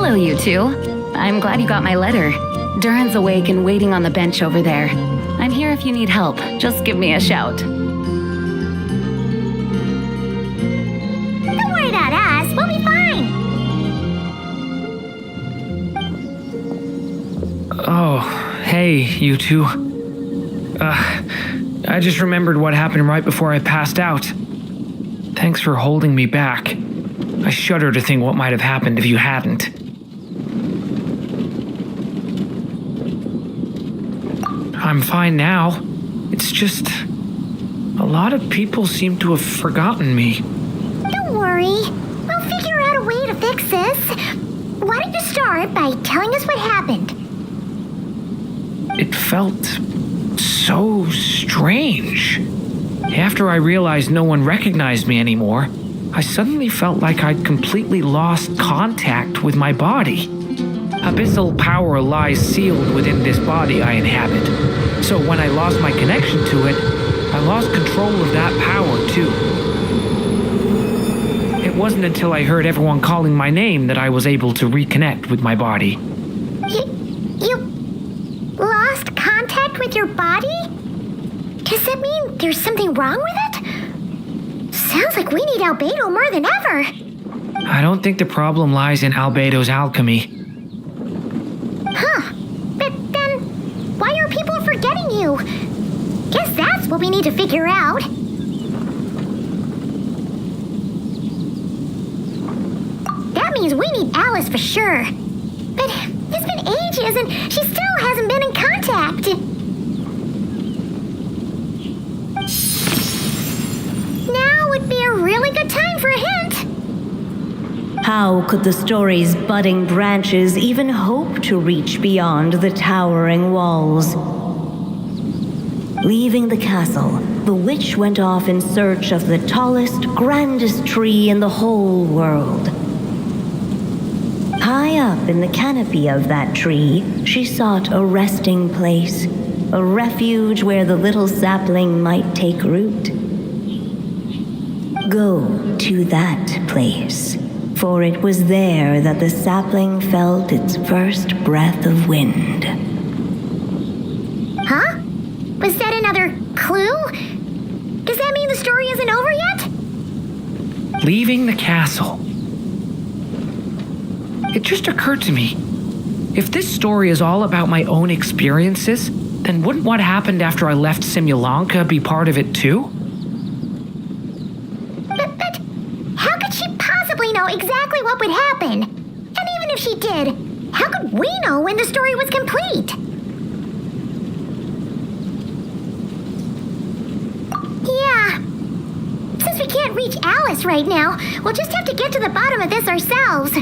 Hello, you two. I'm glad you got my letter. Durin's awake and waiting on the bench over there. I'm here if you need help. Just give me a shout. Don't worry about us. We'll be fine. Oh, hey, you two. I just remembered what happened right before I passed out. Thanks for holding me back. I shudder to think what might have happened if you hadn't. I'm fine now. It's just... a lot of people seem to have forgotten me. Don't worry. We'll figure out a way to fix this. Why don't you start by telling us what happened? It felt so strange. After I realized no one recognized me anymore, I suddenly felt like I'd completely lost contact with my body. Abyssal power lies sealed within this body I inhabit. So when I lost my connection to it, I lost control of that power too. It wasn't until I heard everyone calling my name that I was able to reconnect with my body. You lost contact with your body? Does that mean there's something wrong with it? Sounds like we need Albedo more than ever. I don't think the problem lies in Albedo's alchemy. Huh. But then, why are people forgetting you? Guess that's what we need to figure out. That means we need Alice for sure. But it's been ages and she still hasn't been in contact. Now would be a really good time for a hint. How could the story's budding branches even hope to reach beyond the towering walls? Leaving the castle, the witch went off in search of the tallest, grandest tree in the whole world. High up in the canopy of that tree, she sought a resting place, a refuge where the little sapling might take root. Go to that place, for it was there that the sapling felt its first breath of wind. Huh? Was that another clue? Does that mean the story isn't over yet? Leaving the castle. It just occurred to me, if this story is all about my own experiences, then wouldn't what happened after I left Simulanka be part of it too? But how could she possibly know exactly what would happen? And even if she did, how could we know when the story was complete? Yeah. Since we can't reach Alice right now, we'll just have to get to the bottom of this ourselves.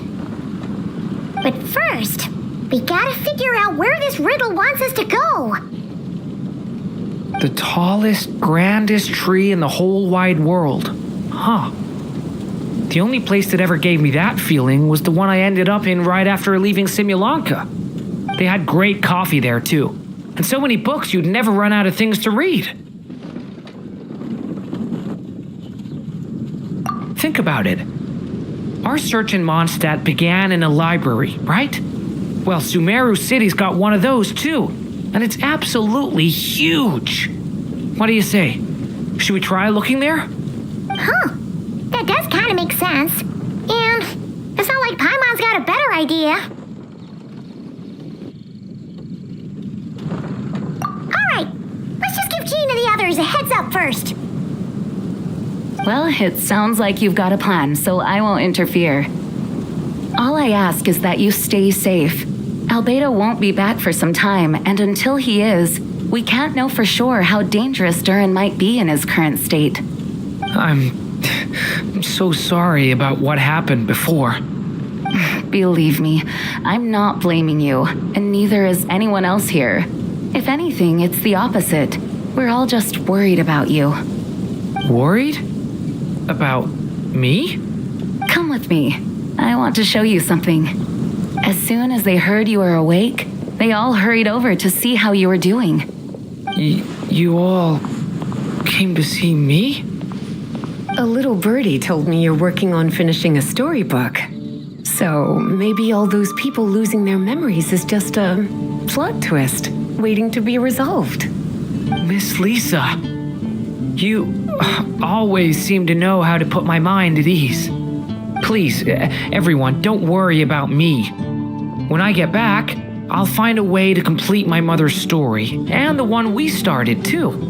But first, we gotta figure out where this riddle wants us to go. The tallest, grandest tree in the whole wide world. Huh. The only place that ever gave me that feeling was the one I ended up in right after leaving Simulanka. They had great coffee there too, and so many books you'd never run out of things to read. Think about it. Our search in Mondstadt began in a library, right? Well, Sumeru City's got one of those too, and it's absolutely huge. What do you say? Should we try looking there? Huh. That does kind of make sense. And it's not like Paimon's got a better idea. Alright, let's just give Jean and the others a heads up first. Well, it sounds like you've got a plan, so I won't interfere. All I ask is that you stay safe. Albedo won't be back for some time, and until he is, we can't know for sure how dangerous Durin might be in his current state. I'm so sorry about what happened before. Believe me, I'm not blaming you, and neither is anyone else here. If anything, it's the opposite. We're all just worried about you. Worried? About me? Come with me. I want to show you something. As soon as they heard you were awake, they all hurried over to see how you were doing. You all came to see me? A little birdie told me you're working on finishing a storybook. So maybe all those people losing their memories is just a plot twist waiting to be resolved. Miss Lisa, you always seem to know how to put my mind at ease. Please, everyone, don't worry about me. When I get back, I'll find a way to complete my mother's story, and the one we started, too.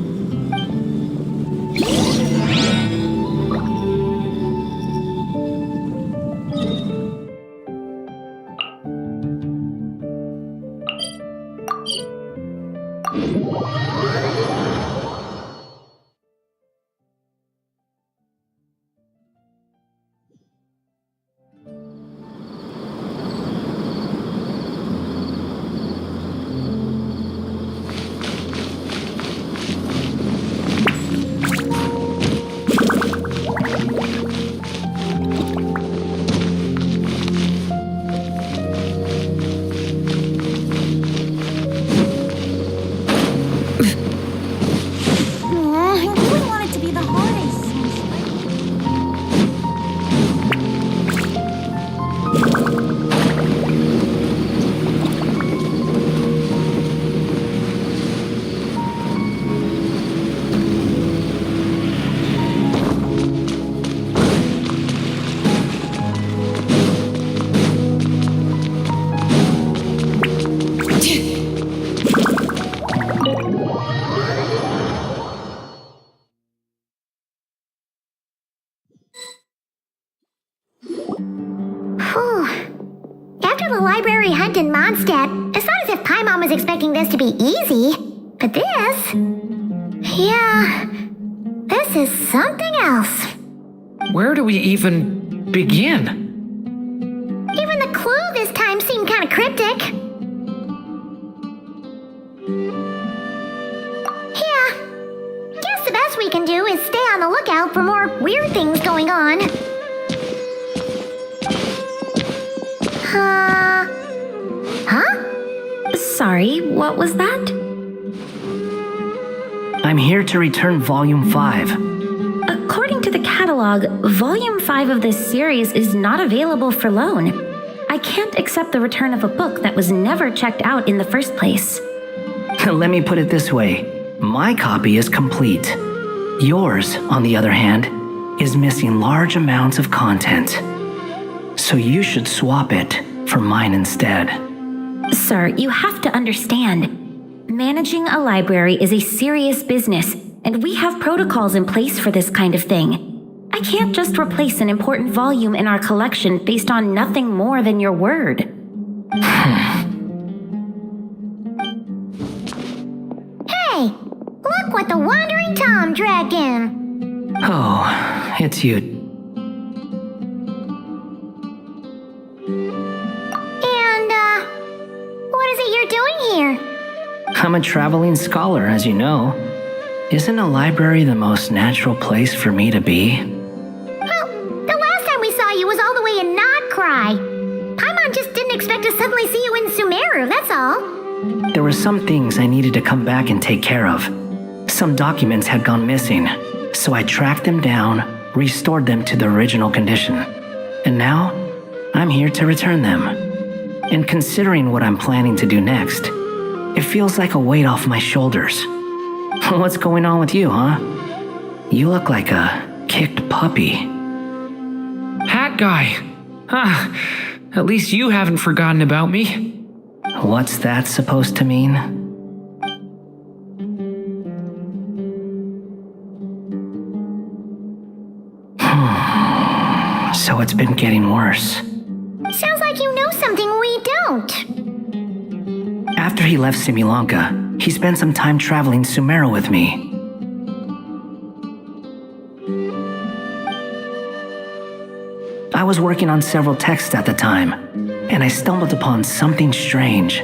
After the library hunt in Mondstadt, it's not as if Paimon was expecting this to be easy. But this... yeah... this is something else. Where do we even begin? Even the clue this time seemed kind of cryptic. Yeah. Guess the best we can do is stay on the lookout for more weird things going on. Huh? Sorry, what was that? I'm here to return Volume 5. According to the catalog, Volume 5 of this series is not available for loan. I can't accept the return of a book that was never checked out in the first place. Let me put it this way. My copy is complete. Yours, on the other hand, is missing large amounts of content. So you should swap it for mine instead. Sir, you have to understand. Managing a library is a serious business, and we have protocols in place for this kind of thing. I can't just replace an important volume in our collection based on nothing more than your word. Hey, look what the Wandering Tom dragged in. Oh, it's you. What is it you're doing here? I'm a traveling scholar, as you know. Isn't a library the most natural place for me to be? Well, the last time we saw you was all the way in Nodcry. Paimon just didn't expect to suddenly see you in Sumeru, that's all. There were some things I needed to come back and take care of. Some documents had gone missing, so I tracked them down, restored them to the original condition. And now, I'm here to return them. And considering what I'm planning to do next, it feels like a weight off my shoulders. What's going on with you, huh? You look like a kicked puppy. Hat guy. At least you haven't forgotten about me. What's that supposed to mean? So it's been getting worse. Sounds like you know something we don't. After he left Simulanka, he spent some time traveling Sumeru with me. I was working on several texts at the time, and I stumbled upon something strange.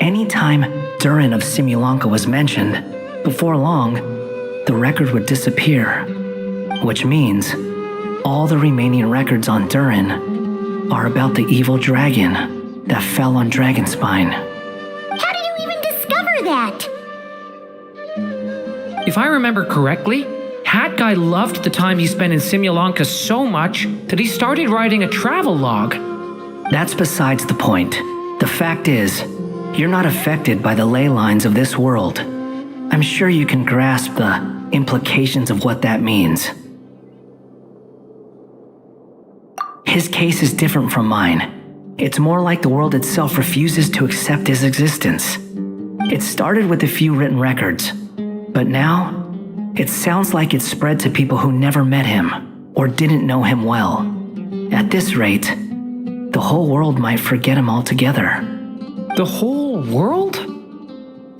Anytime Durin of Simulanka was mentioned, before long, the record would disappear. Which means, all the remaining records on Durin are about the evil dragon that fell on Dragonspine. How did you even discover that? If I remember correctly, Hat Guy loved the time he spent in Simulanka so much that he started writing a travel log. That's besides the point. The fact is, you're not affected by the ley lines of this world. I'm sure you can grasp the implications of what that means. His case is different from mine. It's more like the world itself refuses to accept his existence. It started with a few written records, but now it sounds like it's spread to people who never met him or didn't know him well. At this rate, the whole world might forget him altogether. The whole world?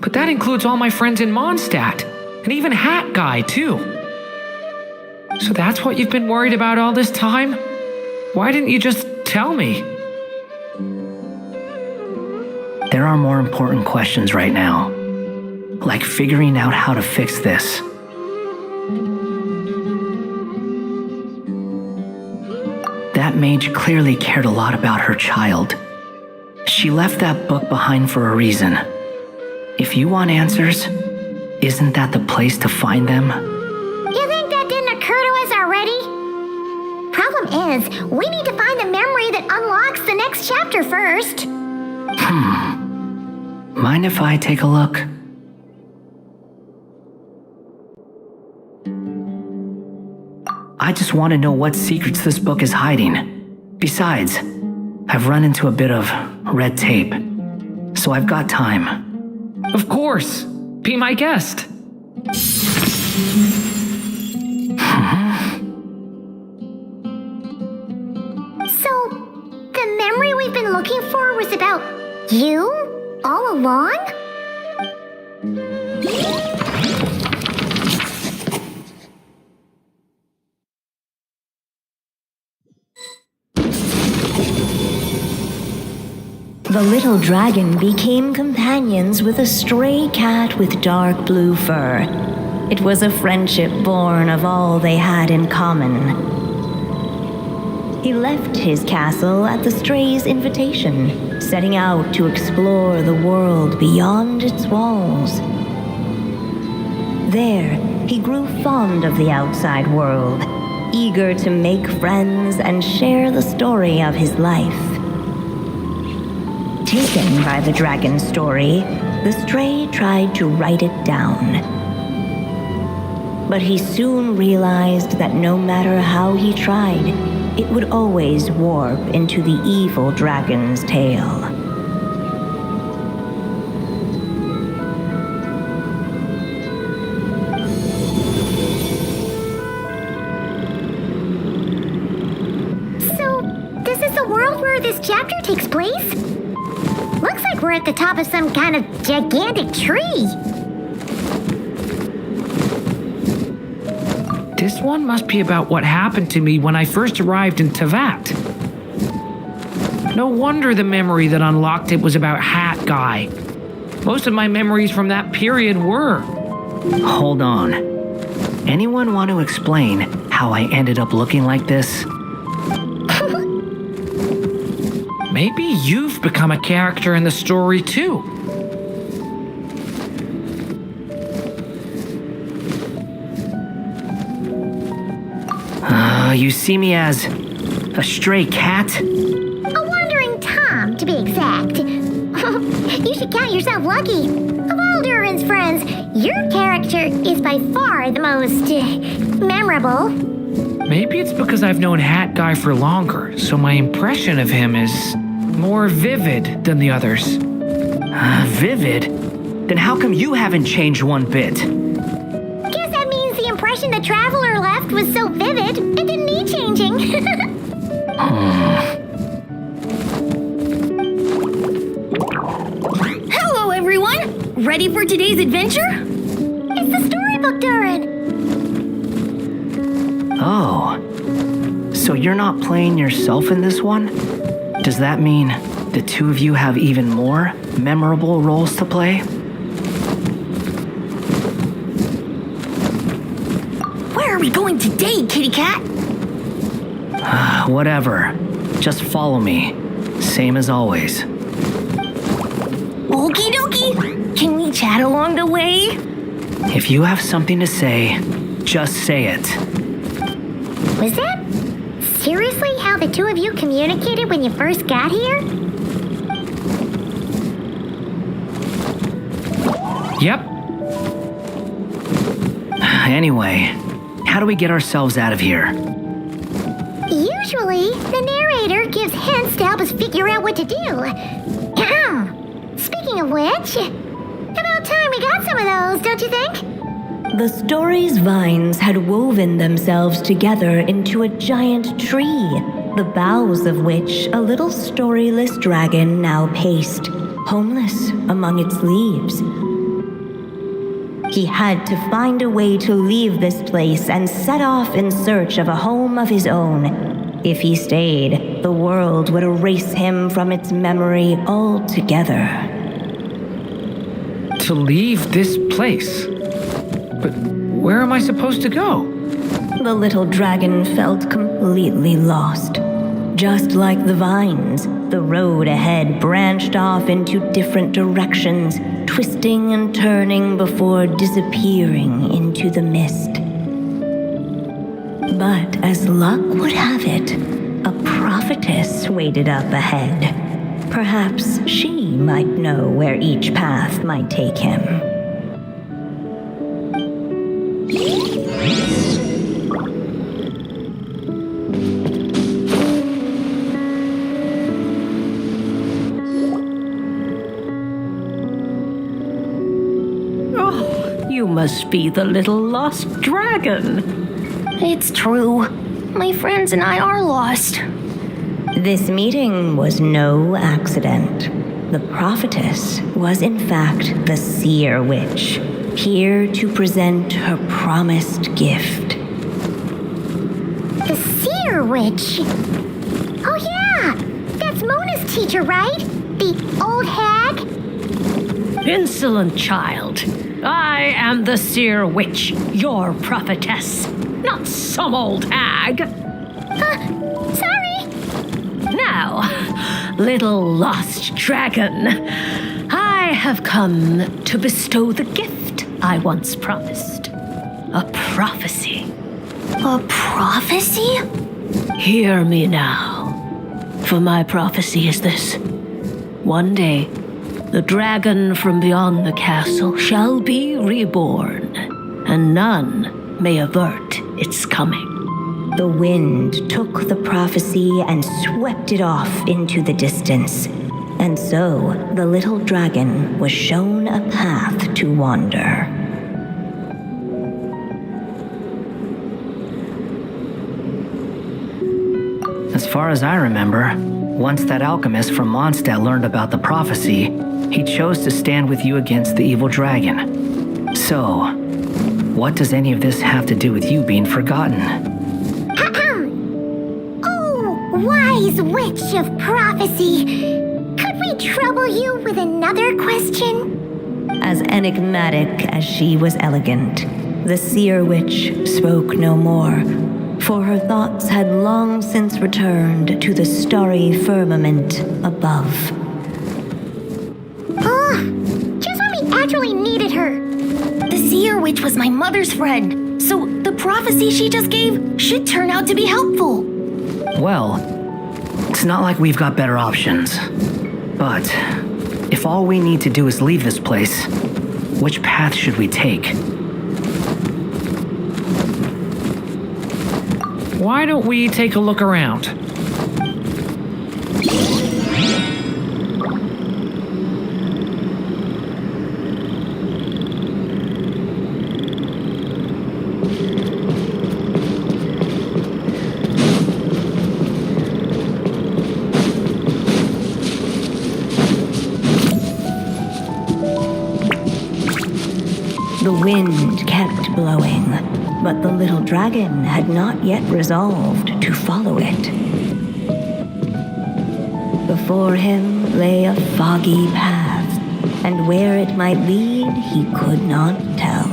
But that includes all my friends in Mondstadt, and even Hat Guy, too. So that's what you've been worried about all this time? Why didn't you just tell me? There are more important questions right now, like figuring out how to fix this. That mage clearly cared a lot about her child. She left that book behind for a reason. If you want answers, isn't that the place to find them? You think that didn't occur to us already? Problem is, we need to find the memory that unlocks the next chapter first. Mind if I take a look? I just want to know what secrets this book is hiding. Besides, I've run into a bit of red tape, so I've got time. Of course. Be my guest. So, the memory we've been looking for was about you? All along? The little dragon became companions with a stray cat with dark blue fur. It was a friendship born of all they had in common. He left his castle at the stray's invitation, setting out to explore the world beyond its walls. There, he grew fond of the outside world, eager to make friends and share the story of his life. Taken by the dragon's story, the stray tried to write it down. But he soon realized that no matter how he tried, it would always warp into the evil dragon's tale. So, this is the world where this chapter takes place? Looks like we're at the top of some kind of gigantic tree. This one must be about what happened to me when I first arrived in Tevat. No wonder the memory that unlocked it was about Hat Guy. Most of my memories from that period were. Hold on. Anyone want to explain how I ended up looking like this? Maybe you've become a character in the story too. You see me as a stray cat? A wandering Tom, to be exact. You should count yourself lucky. Of all Durin's friends, your character is by far the most memorable. Maybe it's because I've known Hat Guy for longer, so my impression of him is more vivid than the others. Vivid? Then how come you haven't changed one bit? Guess that means the impression the traveler left was so vivid, it didn't need changing. Hello, everyone! Ready for today's adventure? It's the storybook, Durin. Oh. So you're not playing yourself in this one? Does that mean the two of you have even more memorable roles to play? Where are we going today, kitty cat? Whatever. Just follow me. Same as always. Okie dokie! Can we chat along the way? If you have something to say, just say it. Was that seriously how the two of you communicated when you first got here? Yep. Anyway, how do we get ourselves out of here? Usually, the narrator gives hints to help us figure out what to do. Speaking of which, about time we got some of those, don't you think? The story's vines had woven themselves together into a giant tree, the boughs of which a little storyless dragon now paced, homeless among its leaves. He had to find a way to leave this place and set off in search of a home of his own. If he stayed, the world would erase him from its memory altogether. To leave this place? But where am I supposed to go? The little dragon felt completely lost. Just like the vines, the road ahead branched off into different directions, twisting and turning before disappearing into the mist. But as luck would have it, a prophetess waited up ahead. Perhaps she might know where each path might take him. You must be the little lost dragon. It's true. My friends and I are lost. This meeting was no accident. The prophetess was in fact the seer witch, here to present her promised gift. The seer witch. Oh yeah, that's Mona's teacher, right? The old hag? Insolent child. I am the seer witch, your prophetess, not some old hag. Sorry. Now, little lost dragon, I have come to bestow the gift I once promised. A prophecy. A prophecy? Hear me now, for my prophecy is this. One day, the dragon from beyond the castle shall be reborn, and none may avert its coming. The wind took the prophecy and swept it off into the distance. And so the little dragon was shown a path to wander. As far as I remember, once that alchemist from Mondstadt learned about the prophecy, he chose to stand with you against the evil dragon. So, what does any of this have to do with you being forgotten? Oh, wise witch of prophecy. Could we trouble you with another question? As enigmatic as she was elegant, the seer witch spoke no more, for her thoughts had long since returned to the starry firmament above. Just when we actually needed her. The seer witch was my mother's friend, so the prophecy she just gave should turn out to be helpful. Well, it's not like we've got better options. But if all we need to do is leave this place, which path should we take? Why don't we take a look around? The wind kept blowing, but the little dragon had not yet resolved to follow it. Before him lay a foggy path, and where it might lead he could not tell.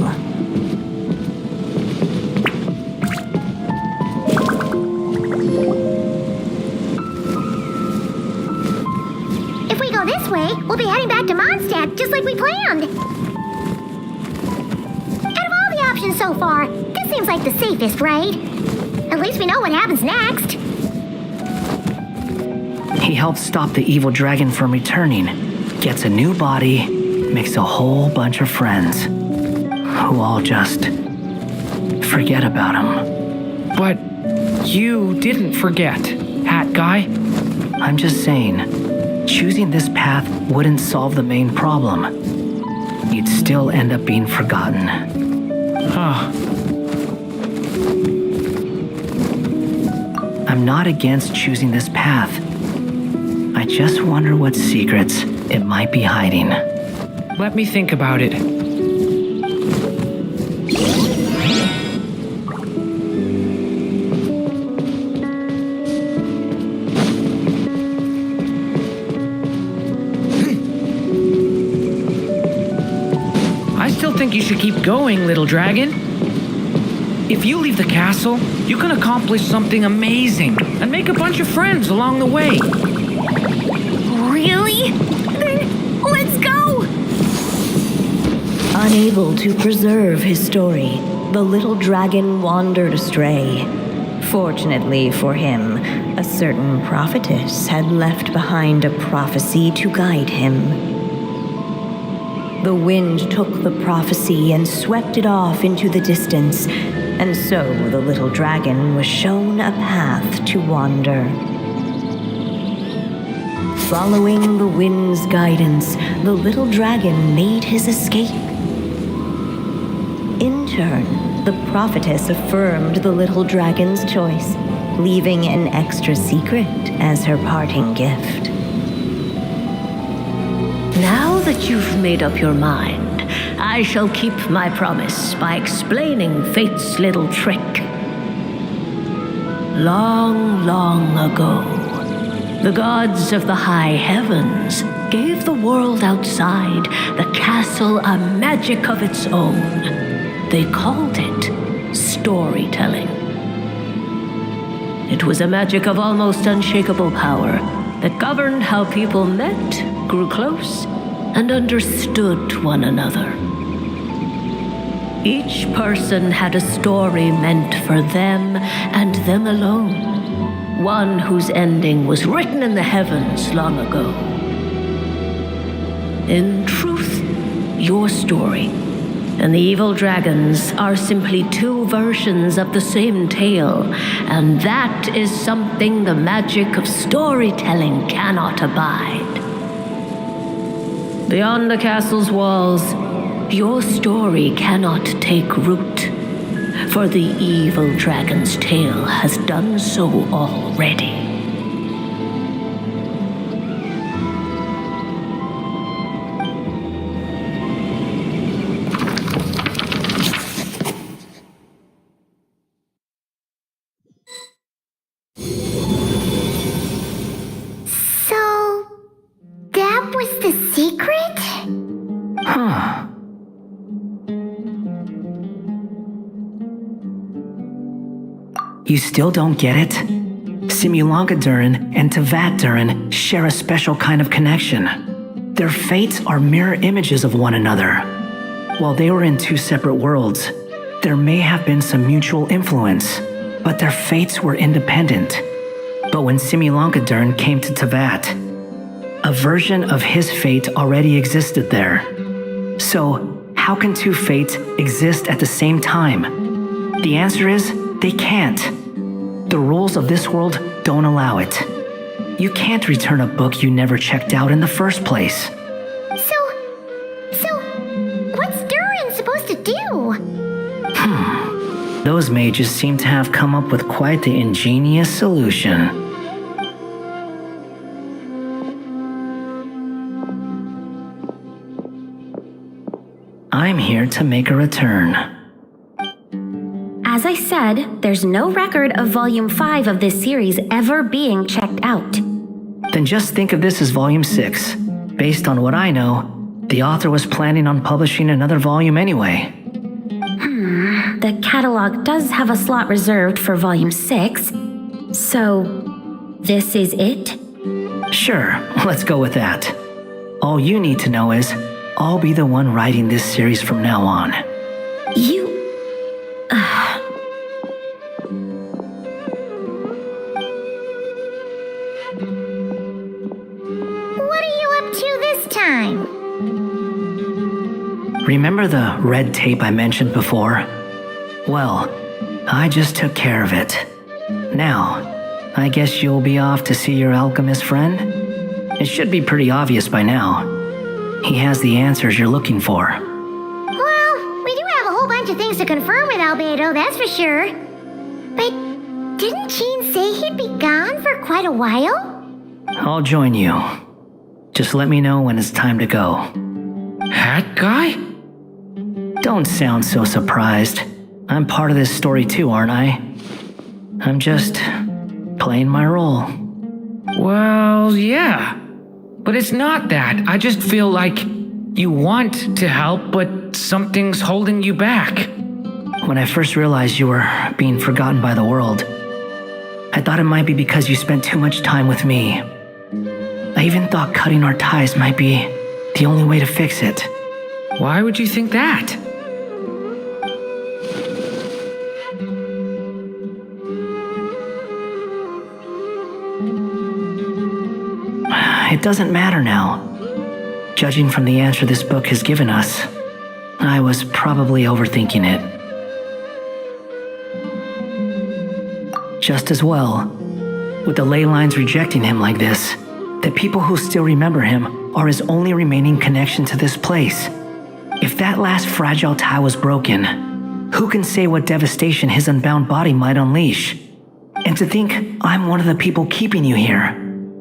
If we go this way, we'll be heading back to Mondstadt just like we planned. So far, this seems like the safest, right? At least we know what happens next. He helps stop the evil dragon from returning, gets a new body, makes a whole bunch of friends, who all just forget about him. But you didn't forget, Hat Guy. I'm just saying, choosing this path wouldn't solve the main problem. You'd still end up being forgotten. Huh. I'm not against choosing this path. I just wonder what secrets it might be hiding. Let me think about it. I still think you should keep going, little dragon. If you leave the castle, you can accomplish something amazing and make a bunch of friends along the way. Really? Then let's go! Unable to preserve his story, the little dragon wandered astray. Fortunately for him, a certain prophetess had left behind a prophecy to guide him. The wind took the prophecy and swept it off into the distance, and so the little dragon was shown a path to wander. Following the wind's guidance, the little dragon made his escape. In turn, the prophetess affirmed the little dragon's choice, leaving an extra secret as her parting gift. Now that you've made up your mind, I shall keep my promise by explaining fate's little trick. Long, long ago, the gods of the high heavens gave the world outside the castle a magic of its own. They called it storytelling. It was a magic of almost unshakable power that governed how people met, grew close, and understood one another. Each person had a story meant for them and them alone, one whose ending was written in the heavens long ago. In truth, your story and the evil dragons are simply two versions of the same tale, and that is something the magic of storytelling cannot abide. Beyond the castle's walls, your story cannot take root, for the evil dragon's tale has done so already. So, that was the secret? Huh. You still don't get it? Simulanga Durin and Tevat Durin share a special kind of connection. Their fates are mirror images of one another. While they were in two separate worlds, there may have been some mutual influence, but their fates were independent. But when Simulanga Durin came to Tevat, a version of his fate already existed there. So, how can two fates exist at the same time? The answer is, they can't. The rules of this world don't allow it. You can't return a book you never checked out in the first place. So, what's Durin supposed to do? Those mages seem to have come up with quite the ingenious solution. I'm here to make a return. As I said, there's no record of Volume 5 of this series ever being checked out. Then just think of this as Volume 6. Based on what I know, the author was planning on publishing another volume anyway. The catalog does have a slot reserved for Volume 6, so this is it? Sure, let's go with that. All you need to know is, I'll be the one writing this series from now on. You... time. Remember the red tape I mentioned before? Well, I just took care of it. Now, I guess you'll be off to see your alchemist friend? It should be pretty obvious by now. He has the answers you're looking for. Well, we do have a whole bunch of things to confirm with Albedo, that's for sure. But didn't Gene say he'd be gone for quite a while? I'll join you. Just let me know when it's time to go. Hat guy? Don't sound so surprised. I'm part of this story too, aren't I? I'm just playing my role. Well, yeah. But it's not that. I just feel like you want to help, but something's holding you back. When I first realized you were being forgotten by the world, I thought it might be because you spent too much time with me. I even thought cutting our ties might be the only way to fix it. Why would you think that? It doesn't matter now. Judging from the answer this book has given us, I was probably overthinking it. Just as well, with the ley lines rejecting him like this, the people who still remember him are his only remaining connection to this place. If that last fragile tie was broken, who can say what devastation his unbound body might unleash? And to think I'm one of the people keeping you here,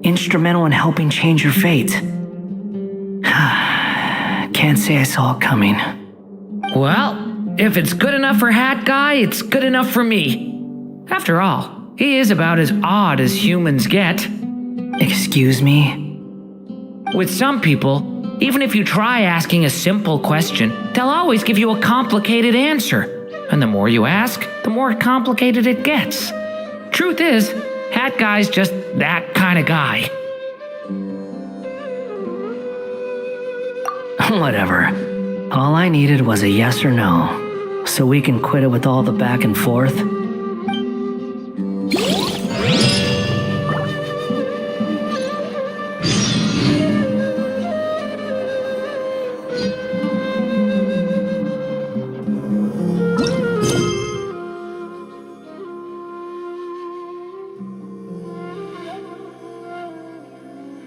instrumental in helping change your fate. Can't say I saw it coming. Well, if it's good enough for Hat Guy, it's good enough for me. After all, he is about as odd as humans get. Excuse me? With some people, even if you try asking a simple question, they'll always give you a complicated answer. And the more you ask, the more complicated it gets. Truth is, Hat Guy's just that kind of guy. Whatever. All I needed was a yes or no, so we can quit it with all the back and forth.